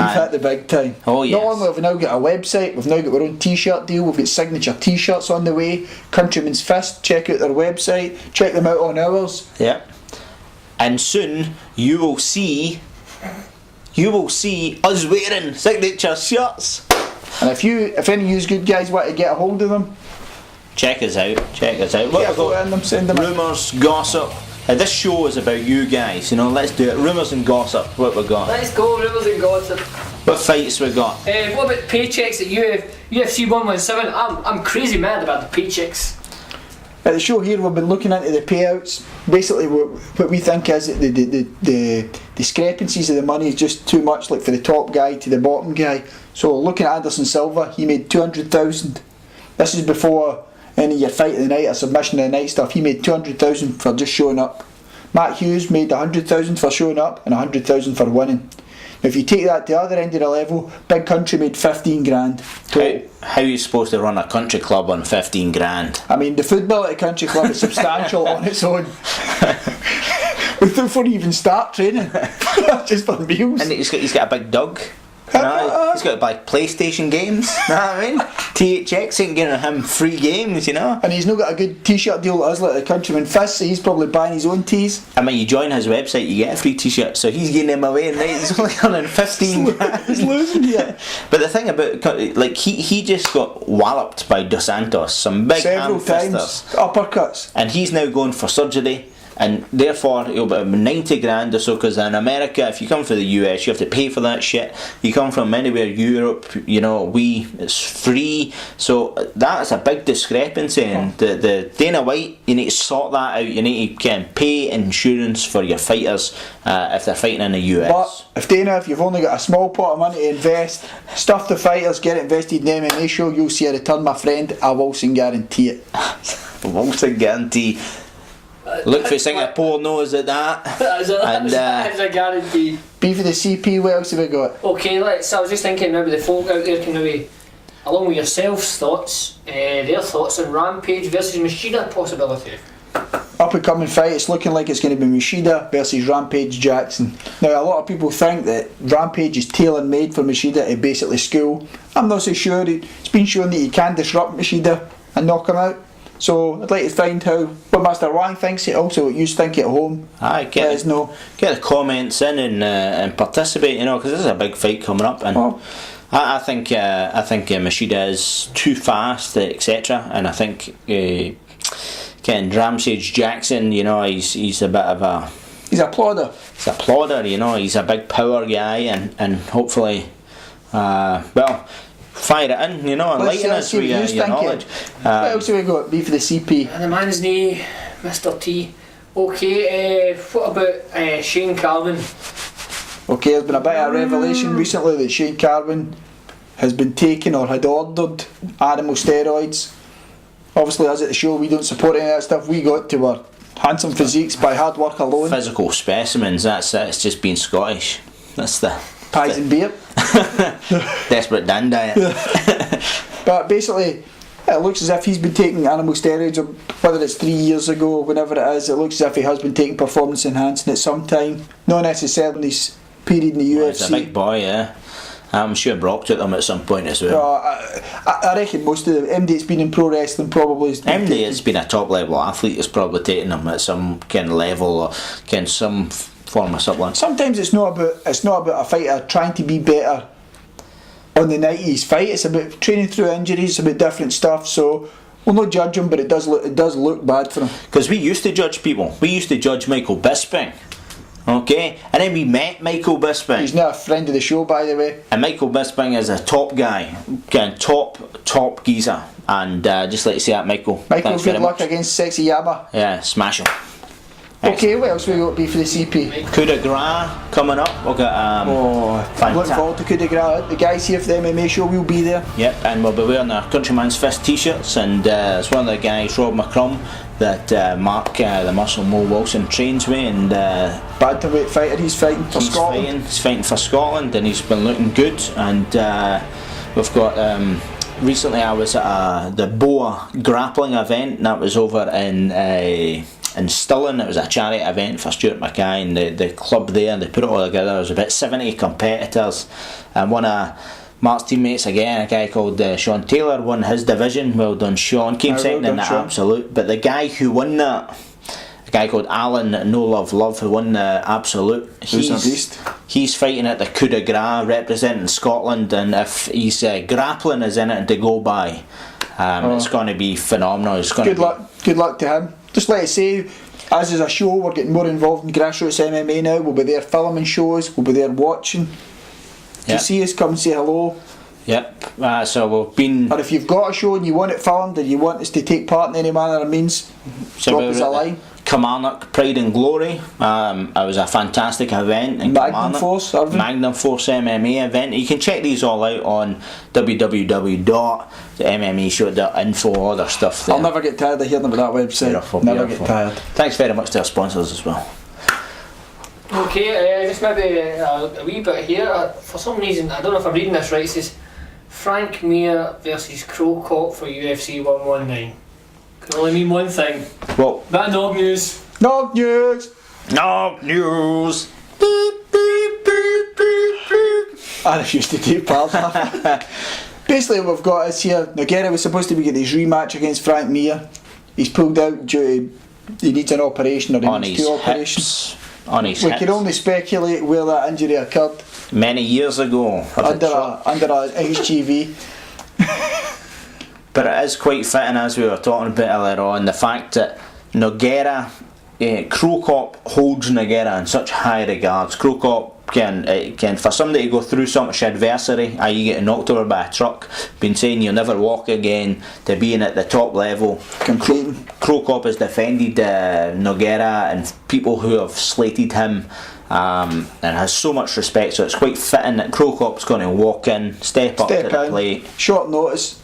We've hit the big time. Oh yes. Not only have we now got a website, we've now got our own t-shirt deal, we've got signature t-shirts on the way. Countryman's Fist, check out their website, check them out on ours. Yeah. And soon you will see us wearing signature shirts. And if any of you good guys want to get a hold of them, check us out. Get a photo in them, send them rumours, gossip. This show is about you guys, let's do it. Rumours and gossip, what we got? Let's go, rumours and gossip. What fights we got? What about paychecks at UFC 117? I'm crazy mad about the paychecks. At the show here, we've been looking into the payouts. Basically, what we think is that the discrepancies of the money is just too much, like for the top guy to the bottom guy. So looking at Anderson Silva, he made 200,000. This is before any of your fight of the night or submission of the night stuff. He made 200,000 for just showing up. Matt Hughes made 100,000 for showing up and 100,000 for winning. Now if you take that to the other end of the level, Big Country made 15 grand total. How are you supposed to run a country club on 15 grand? I mean, the football at a country club is substantial on its own. Before you even start training. Just for meals. And he's got a big dog. He's got to buy PlayStation games. Know what I mean? THX ain't giving him free games, And he's not got a good t-shirt deal like us, like the Countryman Fist, so he's probably buying his own tees. I mean, you join his website, you get a free t-shirt, so he's getting them away, and he's only earning 15 grand. He's losing here. But the thing about, he just got walloped by Dos Santos, some big several times, uppercuts, and he's now going for surgery. And therefore he'll be 90 grand or so, because in America, if you come from the US, you have to pay for that shit. You come from anywhere Europe, it's free. So that's a big discrepancy. And the Dana White, you need to sort that out. You need to pay insurance for your fighters if they're fighting in the US. But if you've only got a small pot of money to invest, stuff the fighters, get it invested in the MMA show, you'll see a return, my friend. I Wilson guarantee it. Wilson guarantee. Look for Singapore knows at that. That's a guarantee. B for the CP, what else have we got? Okay, I was just thinking maybe the folk out there can maybe, along with yourselves, their thoughts on Rampage versus Machida possibility. Up and coming fight, it's looking like it's going to be Machida versus Rampage Jackson. Now, a lot of people think that Rampage is tailor-made for Machida to basically school. I'm not so sure. It's been shown that you can disrupt Machida and knock him out. So I'd like to find out what Master Wang thinks, also what you think at home. Get the comments in and participate, because this is a big fight coming up, and I think Machida is too fast, etc. And I think Rampage Jackson, he's a bit of a plodder. He's a plodder, he's a big power guy, and hopefully, fire it in, enlighten us with your knowledge. What else have we got? B for the CP. And the man's name, Mr. T. Okay, what about Shane Carwin? Okay, there's been a bit of a revelation recently that Shane Carwin has been taking or had ordered animal steroids. Obviously, as at the show, we don't support any of that stuff. We got to our handsome physiques by hard work alone. Physical specimens, that's it. It's just being Scottish. That's the pies and beer. Desperate Dan diet. But basically, it looks as if he's been taking animal steroids, or whether it's 3 years ago or whenever it is. It looks as if he has been taking performance enhancing at some time, not necessarily in his period in the UFC. He's a big boy, yeah. I'm sure Brock took them at some point as well. I reckon most of the MD that's been in pro wrestling probably has been MD has been a top level athlete, has probably taken them at some kind of level or kind of some form of supplement. Sometimes it's not about a fighter trying to be better on the night of his fight. It's about training through injuries, it's about different stuff. So we'll not judge him, but it does look bad for him. Because we used to judge people. We used to judge Michael Bisping. Okay, and then we met Michael Bisping. He's now a friend of the show, by the way. And Michael Bisping is a top guy, top geezer. And just like to say that, Michael. Michael, good luck against Sexy Yama. Yeah, smash him. Okay, what else we got be for the CP? Coup de Grace coming up. We'll get I'm looking forward to Coup de Grace. The guys here for the MMA show will be there. Yep, and we'll be wearing our Countryman's Fist t-shirts, and it's one of the guys, Robb McCrum, that Mark the Muscle Mo Wilson trains with, and bantamweight fighter, he's fighting for Scotland. He's fighting for Scotland, and he's been looking good. And we've got recently I was at the Boa grappling event, and that was over in in Stirling. It was a charity event for Stuart Mackay and the club there. They put it all together. There was about 70 competitors, and one of Mark's teammates again, a guy called Sean Taylor, won his division. Well done, Sean. Came second in the Absolute. But the guy who won that, a guy called Alan No Love Love, who won the Absolute, he's fighting at the coup de grace representing Scotland, and if he's grappling is in it to go by, it's going to be phenomenal. It's going good luck to him. Just let us say, as is a show, we're getting more involved in grassroots MMA now. We'll be there filming shows, we'll be there watching. If you see us, come and say hello. Yep. So we've been. Or if you've got a show and you want it filmed and you want us to take part in any manner of means, drop us a line. Kilmarnock Pride and Glory. It was a fantastic event in Magnum Force MMA event. You can check these all out on www.mmeshow.info. All their stuff there. I'll never get tired of hearing about that website. Never get tired. Thanks very much to our sponsors as well. Okay, just maybe a wee bit here. For some reason, I don't know if I'm reading this right, it says Frank Mir versus Crow Cop for UFC 119. Can only mean one thing. Well, that Nog News. Nog News! Nog News! Beep, beep, beep, beep, beep. I refuse to do part of that. Basically what we've got is here, Nogueira was supposed to be getting his rematch against Frank Mir. He's pulled out due to, he needs an operation or he needs two operations. We can only speculate where that injury occurred. Many years ago. Under a HGV. But it is quite fitting, as we were talking about earlier on, the fact that Nogueira, Crow Cop holds Nogueira in such high regards. Crow Cop can, for somebody to go through so much adversity, i.e. getting knocked over by a truck, been saying you'll never walk again, to being at the top level. Crow Cop has defended Nogueira and people who have slated him, and has so much respect, so it's quite fitting that Crow Cop's going to walk in, step up to the plate. Short notice.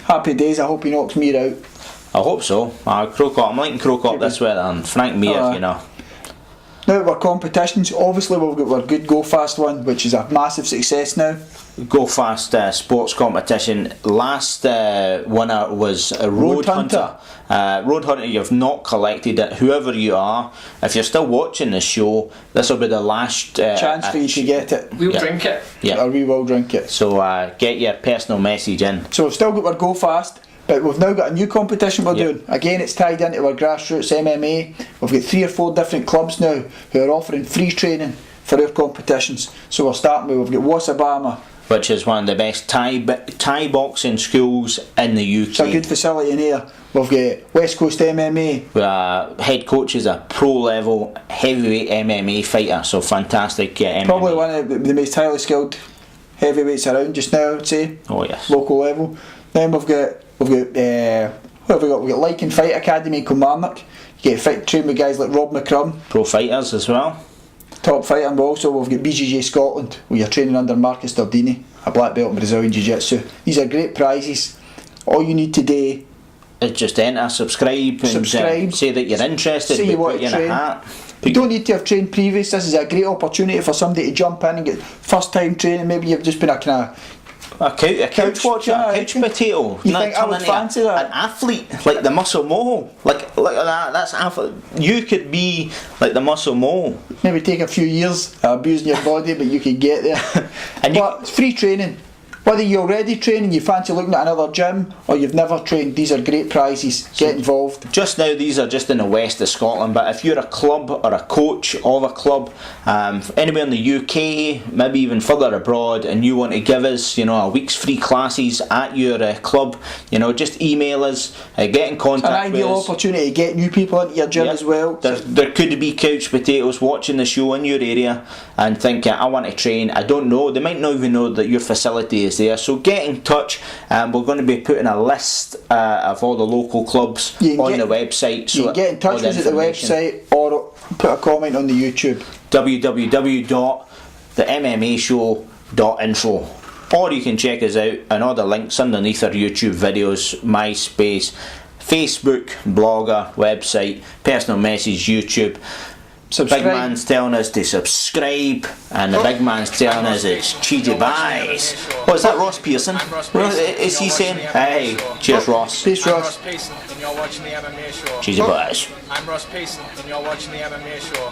Happy days, I hope he knocks Mir out. I hope so. Crow Cop, I'm liking Crow Cop this way than Frank Mir, you know. Now our competitions, obviously we've got our good Go Fast one, which is a massive success now. Go Fast sports competition. Last winner was Road Hunter. Road Hunter, you've not collected it. Whoever you are, if you're still watching the show, this will be the last chance for you to get it. We'll drink it. Yeah. Or we will drink it. So get your personal message in. So we've still got our Go Fast, but we've now got a new competition we're doing. Again, it's tied into our grassroots MMA. We've got 3 or 4 different clubs now who are offering free training for our competitions. So we're starting with, we've got Wasabama, which is one of the best Thai boxing schools in the UK. It's a good facility in here. We've got West Coast MMA. Head coach is a pro level heavyweight MMA fighter, so fantastic MMA. Probably one of the most highly skilled heavyweights around just now, I'd say. Oh yes. Local level. Then we've got what have we got? We've got Lycan Fight Academy in Kilmarnock. You get trained with guys like Rob McCrum. Pro fighters as well. Top fighter, and also we've got BJJ Scotland, where you're training under Marcus Dardini, a black belt in Brazilian Jiu-Jitsu. These are great prizes. All you need today is just enter, subscribe, and say that you're interested. Say you want to train. You don't need to have trained previous. This is a great opportunity for somebody to jump in and get first time training. Maybe you've just been a kind of couch watcher, a couch potato. You think I would fancy that? An athlete like the Muscle Mole, like that. That's athlete. You could be like the Muscle Mole. Maybe take a few years abusing your body, but you could get there. But it's free training. Whether you already train and you fancy looking at another gym, or you've never trained, these are great prizes. Get involved. Just now, these are just in the west of Scotland, but if you're a club or a coach of a club, anywhere in the UK, maybe even further abroad, and you want to give us, a week's free classes at your club, just email us, get in contact with us. An ideal opportunity to get new people into your gym as well. There could be couch potatoes watching the show in your area and thinking, I want to train. I don't know. They might not even know that your facility is there, so get in touch. We're going to be putting a list of all the local clubs on the website. So you can get in touch with us at the website or put a comment on the YouTube. www.themmashow.info, or you can check us out and all the links underneath our YouTube videos, MySpace, Facebook, blogger, website, personal message, YouTube. Subscribe. Big man's telling us to subscribe, and the big man's telling us it's cheesy buys. Oh, is that Ross Pearson? Is he saying? Hey, cheers, Ross. Peace, Ross. and you're watching the MMA Show. Cheesy boys. I'm Ross Payson, and you're watching the MMA Show.